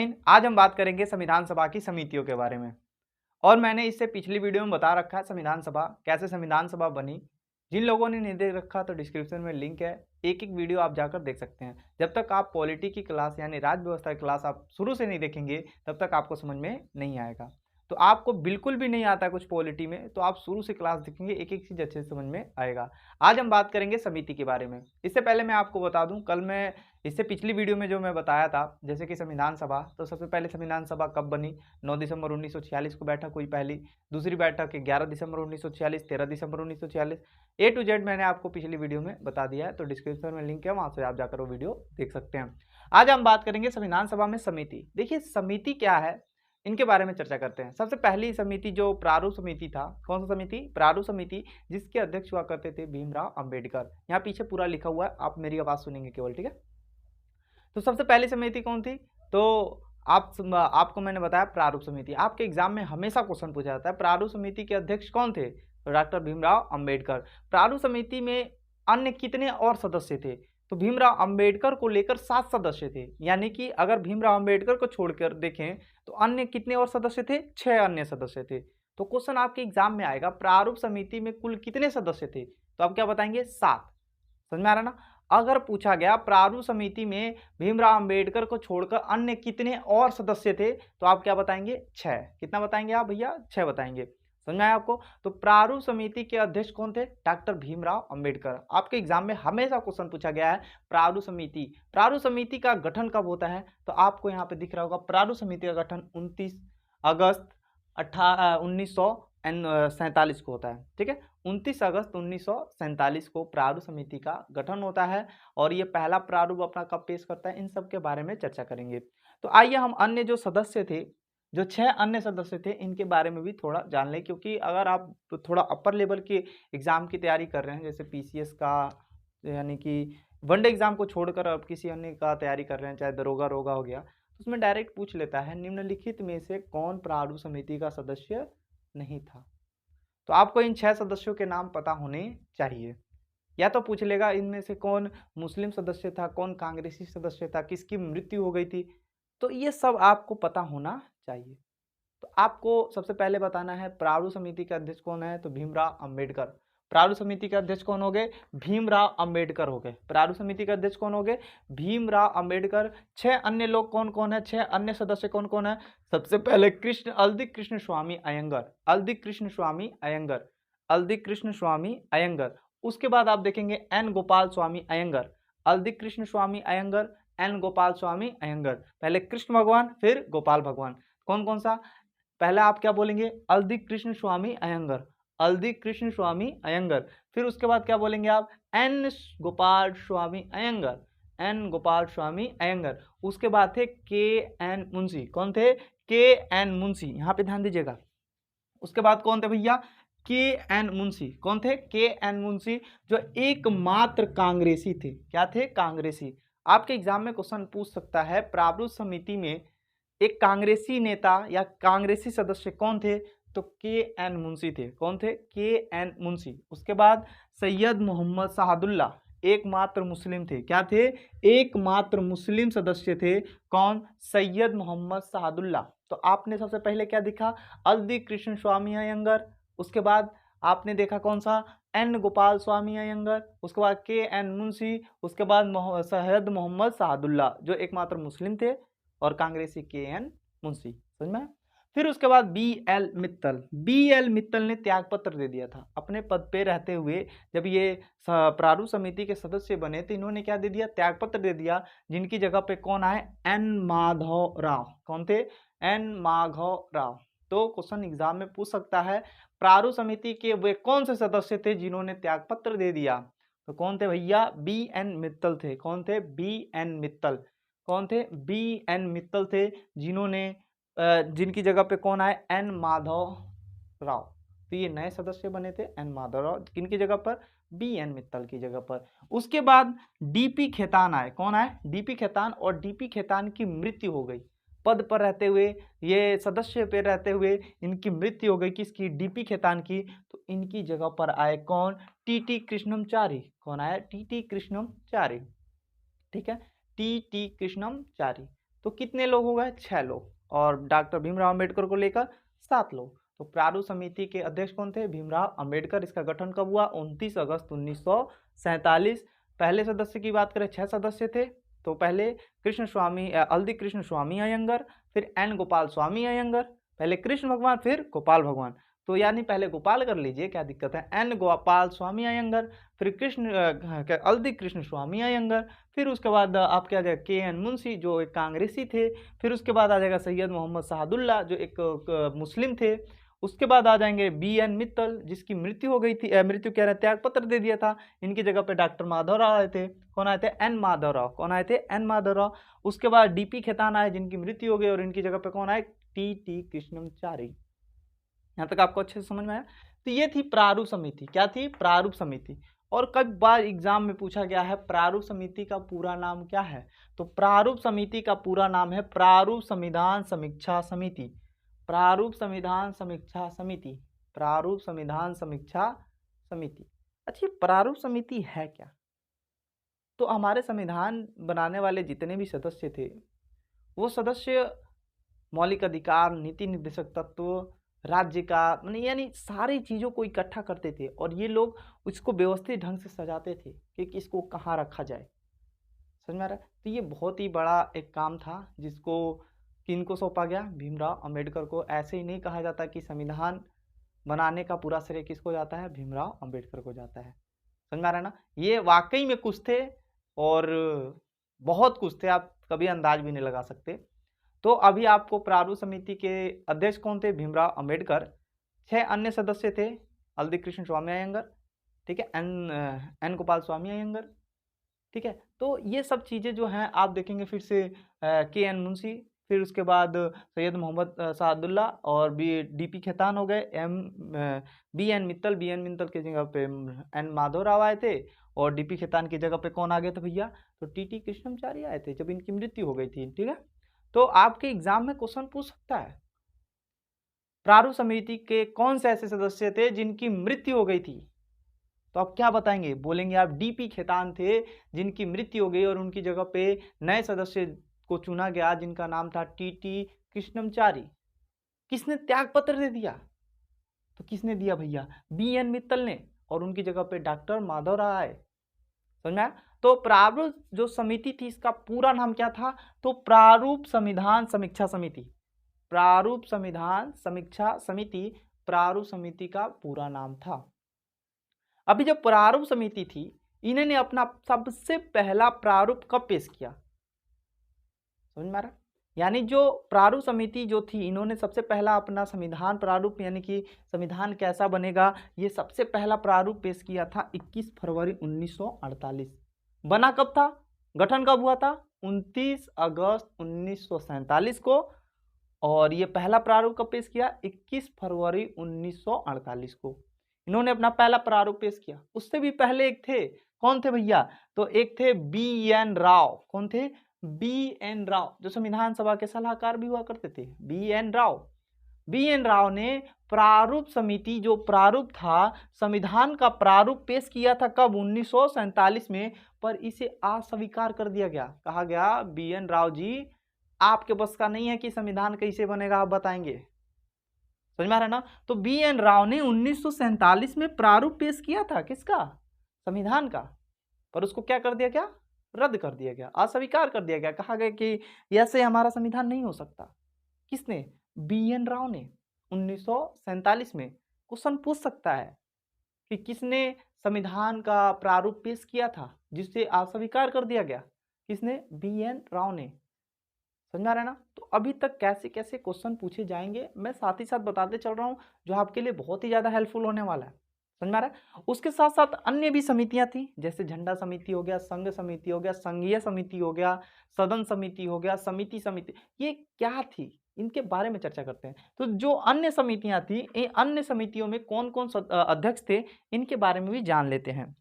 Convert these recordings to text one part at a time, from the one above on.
हिंद। आज हम बात करेंगे संविधान सभा की समितियों के बारे में। और मैंने इससे पिछली वीडियो में बता रखा है संविधान सभा कैसे संविधान सभा बनी। जिन लोगों ने नहीं देख रखा तो डिस्क्रिप्शन में लिंक है, एक एक वीडियो आप जाकर देख सकते हैं। जब तक आप पॉलिटी की क्लास यानी राज्य व्यवस्था की क्लास आप शुरू से नहीं देखेंगे तब तक आपको समझ में नहीं आएगा। तो आपको बिल्कुल भी नहीं आता है कुछ पॉलिटी में तो आप शुरू से क्लास देखेंगे, एक एक चीज अच्छे से समझ में आएगा। आज हम बात करेंगे समिति के बारे में। इससे पहले मैं आपको बता दूं, कल मैं इससे पिछली वीडियो में जो मैं बताया था जैसे कि संविधान सभा, तो सबसे पहले संविधान सभा कब बनी, 9 दिसंबर 1946 को बैठक हुई पहली। दूसरी बैठक 11 दिसंबर 1946, 13 दिसंबर 1946। ए टू जेड मैंने आपको पिछली वीडियो में बता दिया है, तो डिस्क्रिप्शन में लिंक है, वहां से आप जाकर वो वीडियो देख सकते हैं। आज हम बात करेंगे संविधान सभा में समिति। देखिए समिति क्या है, इनके बारे में चर्चा करते हैं। सबसे पहली समिति जो प्रारूप समिति था, कौन सा समिति, प्रारूप समिति, जिसके अध्यक्ष हुआ करते थे भीमराव अंबेडकर। यहाँ पीछे पूरा लिखा हुआ है, आप मेरी आवाज सुनेंगे केवल, ठीक है। तो सबसे पहली समिति कौन थी, तो आपको मैंने बताया प्रारूप समिति। आपके एग्जाम में हमेशा क्वेश्चन पूछा जाता है प्रारूप समिति के अध्यक्ष कौन थे, तो डॉक्टर भीमराव अंबेडकर। प्रारूप समिति में अन्य कितने और सदस्य थे, तो भीमराव अंबेडकर को लेकर 7 सदस्य थे। यानी कि अगर भीमराव अंबेडकर को छोड़कर देखें तो अन्य कितने और सदस्य थे, 6 अन्य सदस्य थे। तो क्वेश्चन आपके एग्जाम में आएगा प्रारूप समिति में कुल कितने सदस्य थे, तो आप क्या बताएंगे, 7। समझ में आ रहा ना। अगर पूछा गया प्रारूप समिति में भीमराव अंबेडकर को छोड़कर अन्य कितने और सदस्य थे, तो आप क्या बताएंगे, 6। कितना बताएंगे आप भैया, 6 बताएंगे। समझ में आया आपको। तो प्रारूप समिति के अध्यक्ष कौन थे, डॉक्टर भीमराव अंबेडकर। आपके एग्जाम में हमेशा क्वेश्चन पूछा गया है प्रारूप समिति। प्रारूप समिति का गठन कब होता है, तो आपको यहाँ पे दिख रहा होगा प्रारूप समिति का गठन 29 अगस्त 1947 को होता है, ठीक है। 29 अगस्त 1947 को प्रारूप समिति का गठन होता है। और ये पहला प्रारूप अपना कब पेश करता है, इन सब के बारे में चर्चा करेंगे। तो आइए हम अन्य जो सदस्य थे, जो 6 अन्य सदस्य थे, इनके बारे में भी थोड़ा जान लें। क्योंकि अगर आप थोड़ा अपर लेवल के एग्जाम की तैयारी कर रहे हैं, जैसे पीसीएस का यानी कि वनडे एग्जाम को छोड़कर आप किसी अन्य का तैयारी कर रहे हैं, चाहे दरोगा रोगा हो गया, तो उसमें डायरेक्ट पूछ लेता है निम्नलिखित में से कौन प्रारूप समिति का सदस्य नहीं था। तो आपको इन 6 सदस्यों के नाम पता होने चाहिए। या तो पूछ लेगा इनमें से कौन मुस्लिम सदस्य था, कौन कांग्रेसी सदस्य था, किसकी मृत्यु हो गई थी, तो ये सब आपको पता होना चाहिए। तो आपको सबसे पहले बताना है प्रारूप समिति के अध्यक्ष कौन है, तो भीमराव अंबेडकर। प्रारूप समिति के अध्यक्ष कौन हो गए, भीमराव अंबेडकर हो गए। प्रारूप समिति के अध्यक्ष कौन हो गए, भीमराव अंबेडकर। 6 अन्य लोग कौन कौन है, 6 अन्य सदस्य कौन कौन है, सबसे पहले अलदी कृष्ण स्वामी अयंगर, अलदी कृष्ण स्वामी अयंगर, अलदी कृष्ण स्वामी अयंगर। उसके बाद आप देखेंगे एन गोपाल स्वामी अयंगर, अलदी कृष्ण स्वामी अयंगर, एन गोपाल स्वामी अयंगर। पहले कृष्ण भगवान फिर गोपाल भगवान। कौन कौन सा, पहला आप क्या बोलेंगे, अलदी कृष्ण स्वामी अयंगर, अलदी कृष्ण स्वामी अयंगर। फिर उसके बाद क्या बोलेंगे आप, एन गोपाल स्वामी अयंगर, एन गोपाल स्वामी अयंगर। उसके बाद थे के एन मुंशी, कौन थे, के एन मुंशी, यहाँ पे ध्यान दीजिएगा। उसके बाद कौन थे भैया, के एन मुंशी। कौन थे, के एन मुंशी, जो एकमात्र कांग्रेसी थे। क्या थे, कांग्रेसी। आपके एग्जाम में क्वेश्चन पूछ सकता है प्रारूप समिति में एक कांग्रेसी नेता या कांग्रेसी सदस्य कौन थे, तो के एन मुंशी थे। कौन थे, के एन मुंशी। उसके बाद सैयद मोहम्मद शहादुल्ला, एकमात्र मुस्लिम थे। क्या थे, एकमात्र मुस्लिम सदस्य थे। कौन, सैयद मोहम्मद शहादुल्ला। तो आपने सबसे पहले क्या दिखा, अलदी कृष्ण स्वामी अयंगर। उसके बाद आपने देखा कौन सा, एन गोपाल स्वामी अयंगर। उसके बाद के एन मुंशी। उसके बाद सैयद मोहम्मद शहादुल्ला, जो एकमात्र मुस्लिम थे, और कांग्रेसी के एन मुंशी। समझ में। फिर उसके बाद B L Mittal, B L Mittal ने त्यागपत्र दे दिया था अपने पद पे रहते हुए। जब ये प्रारूप समिति के सदस्य बने तो इन्होंने क्या दे दिया, त्यागपत्र दे दिया। जिनकी जगह पे कौन आए, एन माधव राव। कौन थे, एन माधव राव। तो क्वेश्चन एग्जाम में पूछ सकता है प्रारूप समिति के वे कौन से सदस्य थे जिन्होंने त्यागपत्र दे दिया, तो कौन थे भैया, बी एन मित्तल थे। कौन थे, बी एन मित्तल। कौन थे, बी एन मित्तल थे, जिन्होंने जिनकी जगह पे कौन आए, एन माधव राव। तो ये नए सदस्य बने थे, एन माधव राव। किनकी जगह पर, बी एन मित्तल की जगह पर। उसके बाद डीपी खेतान आए। कौन आए, डीपी खेतान। और डीपी खेतान की मृत्यु हो गई पद पर रहते हुए, ये सदस्य पे रहते हुए इनकी मृत्यु हो गई। किसकी, डीपी खेतान की। तो इनकी जगह पर आए कौन, टीटी कृष्णमचारी। कौन आया, टीटी कृष्णमचारी। ठीक है, टी कृष्णमचारी। तो कितने लोग हो गए? 6 लोग, और डॉक्टर भीमराव अंबेडकर को लेकर 7 लोग। तो प्रारूप समिति के अध्यक्ष कौन थे? भीमराव अंबेडकर। इसका गठन कब हुआ? 29 अगस्त 1947। पहले सदस्य की बात करें, 6 सदस्य थे। तो पहले कृष्ण स्वामी हल्दी कृष्ण स्वामी अयंगर, फिर एन गोपाल स्वामी अयंगर, पहले कृष्ण भगवान फिर गोपाल भगवान। तो यानी पहले गोपाल कर लीजिए, क्या दिक्कत है। एन गोपाल स्वामी अयंगर, फिर हल्दी कृष्ण स्वामी अयंगर, फिर उसके बाद आपके आ जाएगा के एन मुंशी जो एक कांग्रेसी थे, फिर उसके बाद आ जाएगा सैयद मोहम्मद शहादुल्ला जो एक मुस्लिम थे। उसके बाद आ जाएंगे बी एन मित्तल जिसकी मृत्यु हो गई थी, मृत्यु कह रहे त्याग पत्र दे दिया था। इनकी जगह पे डॉक्टर माधवराव आए थे। कौन आए थे? एन माधवराव। कौन आए थे? एन माधवराव। उसके बाद डीपी खेतान आए जिनकी मृत्यु हो गई, और इनकी जगह पे कौन आए? T T Krishnamachari. यहाँ तक आपको अच्छे से समझ में आया? तो ये थी प्रारूप समिति। क्या थी? प्रारूप समिति। और कई बार एग्जाम में पूछा गया है प्रारूप समिति का पूरा नाम क्या है? तो प्रारूप समिति का पूरा नाम है प्रारूप संविधान समीक्षा समिति। प्रारूप संविधान समीक्षा समिति। प्रारूप संविधान समीक्षा समिति। अच्छा, प्रारूप समिति है क्या? तो हमारे संविधान बनाने वाले जितने भी सदस्य थे, वो सदस्य मौलिक अधिकार, नीति निर्देशक तत्व, राज्य का यानी सारी चीज़ों को इकट्ठा करते थे, और ये लोग इसको व्यवस्थित ढंग से सजाते थे कि किसको कहाँ रखा जाए। समझ में आ रहा है? तो ये बहुत ही बड़ा एक काम था जिसको किनको सौंपा गया? भीमराव अंबेडकर को। ऐसे ही नहीं कहा जाता कि संविधान बनाने का पूरा श्रेय किसको जाता है? भीमराव अंबेडकर को जाता है। समझ में आ रहा है ना? ये वाकई में कुछ थे, और बहुत कुछ थे, आप कभी अंदाज भी नहीं लगा सकते। तो अभी आपको प्रारूप समिति के अध्यक्ष कौन थे? भीमराव अंबेडकर। 6 अन्य सदस्य थे, हल्दी कृष्ण स्वामी अयंगर, ठीक है, एन गोपाल स्वामी अयंगर, ठीक है। तो ये सब चीज़ें जो हैं आप देखेंगे फिर से के एन मुंशी, फिर उसके बाद सैयद मोहम्मद शहादुल्ला, और डी पी खेतान हो गए, बी एन मित्तल की जगह पे एन माधवराव आए थे, और डी पी खेतान की जगह पे कौन आ गए थे भैया? तो टी टी कृष्णमचारी आए थे जब इनकी मृत्यु हो गई थी, ठीक है। तो आपके एग्जाम में क्वेश्चन पूछ सकता है, प्रारूप समिति के कौन से ऐसे सदस्य थे जिनकी मृत्यु हो गई थी? तो आप क्या बताएंगे? बोलेंगे आप डीपी खेतान थे जिनकी मृत्यु हो गई, और उनकी जगह पे नए सदस्य को चुना गया जिनका नाम था टी टी कृष्णमचारी। किसने त्याग पत्र दे दिया? तो किसने दिया भैया? बी एन मित्तल ने, और उनकी जगह पे डॉक्टर माधवराव आए। समझ में आया? तो प्रारूप जो समिति थी इसका पूरा नाम क्या था? तो प्रारूप संविधान समीक्षा समिति। प्रारूप संविधान समीक्षा समिति प्रारूप समिति का पूरा नाम था। अभी जब प्रारूप समिति थी, इन्होंने अपना सबसे पहला प्रारूप कब पेश किया? समझ में आ रहा? यानी जो प्रारूप समिति जो थी, इन्होंने सबसे पहला अपना संविधान प्रारूप यानी कि संविधान कैसा बनेगा, ये सबसे पहला प्रारूप पेश किया था 21 फरवरी 1948। बना कब था? गठन कब हुआ था? 29 अगस्त 1947 को। और ये पहला प्रारूप कब पेश किया? 21 फरवरी 1948 को इन्होंने अपना पहला प्रारूप पेश किया। उससे भी पहले एक थे, कौन थे भैया? तो एक थे बी एन राव। कौन थे? बी एन राव, जो संविधान सभा के सलाहकार भी हुआ करते थे, B N Rao. B N Rao ने प्रारूप समिति जो प्रारूप था, संविधान का प्रारूप पेश किया था कब? 1947 में, पर इसे अस्वीकार कर दिया गया। कहा गया बी एन राव जी आपके बस का नहीं है कि संविधान कैसे बनेगा, आप बताएंगे। समझ में आ रहा है ना? तो बी एन राव ने 1947 में प्रारूप पेश किया था, किसका? संविधान का, पर उसको क्या कर दिया गया? रद्द कर दिया गया, अस्वीकार कर दिया गया। कहा गया कि ऐसे हमारा संविधान नहीं हो सकता। किसने? बी एन राव ने 1947 में। क्वेश्चन पूछ सकता है कि किसने संविधान का प्रारूप पेश किया था जिसे अस्वीकार कर दिया गया? किसने? बी एन राव ने। समझ आ रहा है ना? तो अभी तक कैसे कैसे क्वेश्चन पूछे जाएंगे मैं साथ ही साथ बताते चल रहा हूँ, जो आपके लिए बहुत ही ज़्यादा हेल्पफुल होने वाला है। समझ में आ रहा है? उसके साथ साथ अन्य भी समितियां थी, जैसे झंडा समिति हो गया, संघ समिति हो गया, संघीय समिति हो गया, सदन समिति हो गया, समिति। ये क्या थी, इनके बारे में चर्चा करते हैं। तो जो अन्य समितियां थी, इन अन्य समितियों में कौन कौन अध्यक्ष थे, इनके बारे में भी जान लेते हैं।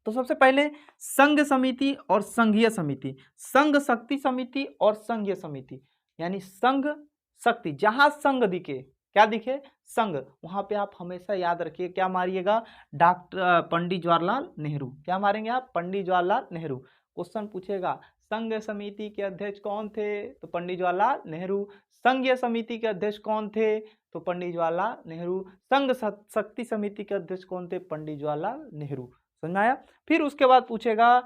तो सबसे पहले संघ समिति और संघीय समिति, संघ शक्ति समिति और संघीय समिति। यानी संघ शक्ति, जहां संघ दिखे, क्या दिखे? संघ, वहां पे आप हमेशा याद रखिए, क्या मारिएगा? डॉक्टर पंडित जवाहरलाल नेहरू। क्या मारेंगे आप? पंडित जवाहरलाल नेहरू। क्वेश्चन पूछेगा संघ समिति के अध्यक्ष कौन थे? तो पंडित जवाहरलाल नेहरू। संघीय समिति के अध्यक्ष कौन थे? तो पंडित जवाहरलाल नेहरू। संघ शक्ति समिति के अध्यक्ष कौन थे? पंडित जवाहरलाल नेहरू। समझ में आया? फिर उसके बाद पूछेगा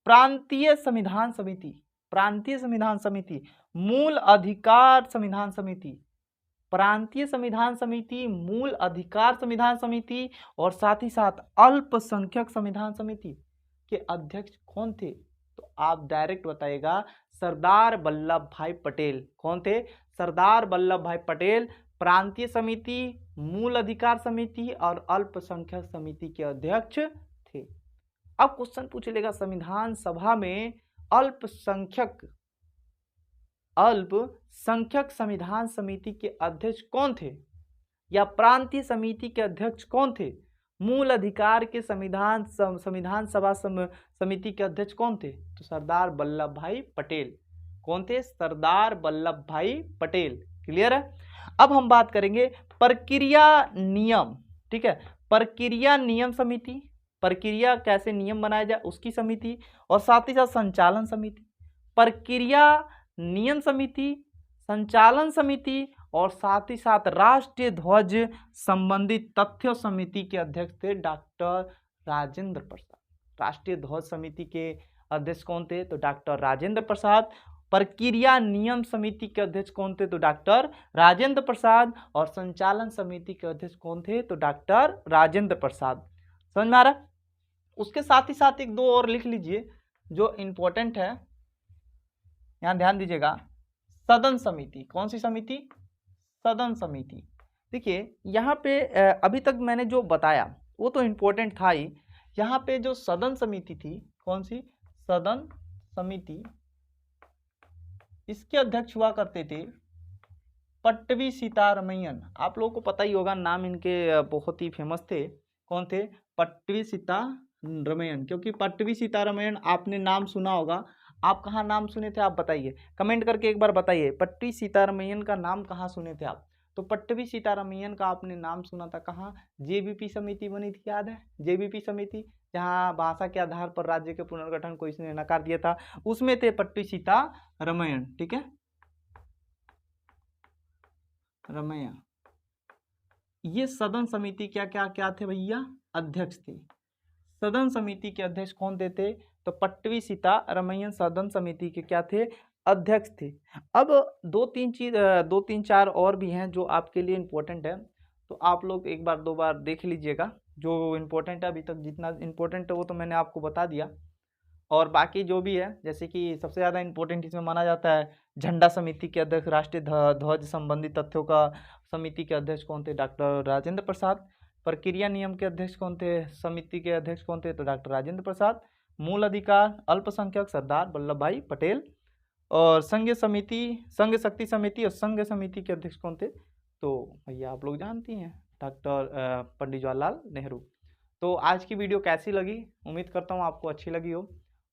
प्रांतीय संविधान समिति, प्रांतीय संविधान समिति, मूल अधिकार संविधान समिति, प्रांतीय संविधान समिति, मूल अधिकार संविधान समिति और साथ ही साथ अल्पसंख्यक संविधान समिति के अध्यक्ष कौन थे? तो आप डायरेक्ट बताइएगा सरदार वल्लभ भाई पटेल। कौन थे? सरदार वल्लभ भाई पटेल प्रांतीय समिति, मूल अधिकार समिति और अल्पसंख्यक समिति के अध्यक्ष थे। अब क्वेश्चन पूछ लेगा संविधान सभा में अल्पसंख्यक संविधान समिति के अध्यक्ष कौन थे या प्रांतीय समिति के अध्यक्ष कौन थे? मूल अधिकार के संविधान सभा समिति के अध्यक्ष कौन थे? तो सरदार वल्लभ भाई पटेल। कौन थे? सरदार वल्लभ भाई पटेल। क्लियर है? अब हम बात करेंगे प्रक्रिया नियम। ठीक है, प्रक्रिया नियम समिति, प्रक्रिया कैसे नियम बनाया जाए उसकी समिति, और साथ ही साथ संचालन समिति। प्रक्रिया नियम समिति, संचालन समिति और साथ ही साथ राष्ट्रीय ध्वज संबंधित तथ्यों समिति के अध्यक्ष थे डॉक्टर राजेंद्र प्रसाद। राष्ट्रीय ध्वज समिति के अध्यक्ष कौन थे? तो डॉक्टर राजेंद्र प्रसाद। प्रक्रिया नियम समिति के अध्यक्ष कौन थे? तो डॉक्टर राजेंद्र प्रसाद। और संचालन समिति के अध्यक्ष कौन थे? तो डॉक्टर राजेंद्र प्रसाद। समझ में आ रहा है? उसके साथ ही साथ एक दो और लिख लीजिए जो इंपॉर्टेंट है, यहां ध्यान दीजिएगा। सदन समिति। कौन सी समिति? सदन समिति। देखिए यहाँ पे अभी तक मैंने जो बताया वो तो इम्पोर्टेंट था ही। यहाँ पे जो सदन समिति थी, कौन सी? सदन समिति, इसके अध्यक्ष हुआ करते थे पट्टवी सीतारमैयन। आप लोगों को पता ही होगा, नाम इनके बहुत ही फेमस थे। कौन थे? पट्टवी सीतारमैयन। क्योंकि पट्टवी सीतारमैयन आपने नाम सुना होगा। आप कहाँ नाम सुने थे आप बताइए, कमेंट करके एक बार बताइए। पट्टवी सीतारमैयन का नाम कहाँ सुने थे आप? तो पट्टवी सीतारमैयन का आपने नाम सुना था कहाँ? जेबीपी समिति बनी थी, याद है? जेबीपी समिति, जहाँ भाषा के आधार पर राज्य के पुनर्गठन को इसने नकार दिया था, उसमें थे पट्टवी सीतारमैयन। ठीक है, रमैया। ये सदन समिति क्या थे भैया? अध्यक्ष थे। सदन समिति के अध्यक्ष कौन थे? तो पट्टवी सीतारमैयन सदन समिति के क्या थे? अध्यक्ष थे। अब दो तीन चार और भी हैं जो आपके लिए इम्पोर्टेंट है, तो आप लोग एक बार दो बार देख लीजिएगा। जो इम्पोर्टेंट है, अभी तक जितना इम्पोर्टेंट है वो तो मैंने आपको बता दिया, और बाकी जो भी है, जैसे कि सबसे ज़्यादा इम्पोर्टेंट इसमें माना जाता है झंडा समिति के अध्यक्ष, राष्ट्रीय ध्वज संबंधी तथ्यों का समिति के अध्यक्ष कौन थे? डॉक्टर राजेंद्र प्रसाद। प्रक्रिया नियम के अध्यक्ष कौन थे? समिति के अध्यक्ष कौन थे? तो डॉक्टर राजेंद्र प्रसाद। मूल अधिकार अल्पसंख्यक सरदार वल्लभ भाई पटेल। और संघ शक्ति समिति और संघ समिति के अध्यक्ष कौन थे? तो भैया आप लोग जानती हैं, डॉक्टर पंडित जवाहरलाल नेहरू। तो आज की वीडियो कैसी लगी? उम्मीद करता हूँ आपको अच्छी लगी हो।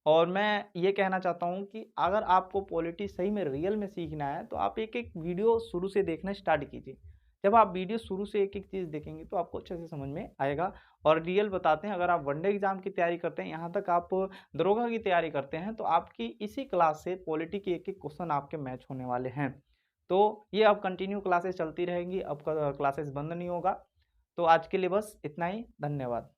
और मैं ये कहना चाहता हूँ कि अगर आपको पॉलिटी सही में रियल में सीखना है तो आप एक एक वीडियो शुरू से देखना स्टार्ट कीजिए। जब आप वीडियो शुरू से एक एक चीज़ देखेंगे तो आपको अच्छे से समझ में आएगा। और रियल बताते हैं, अगर आप वनडे एग्जाम की तैयारी करते हैं, यहाँ तक आप दरोगा की तैयारी करते हैं, तो आपकी इसी क्लास से पॉलिटी के एक एक क्वेश्चन आपके मैच होने वाले हैं। तो ये अब कंटिन्यू क्लासेस चलती रहेंगी, अब क्लासेस बंद नहीं होगा। तो आज के लिए बस इतना ही, धन्यवाद।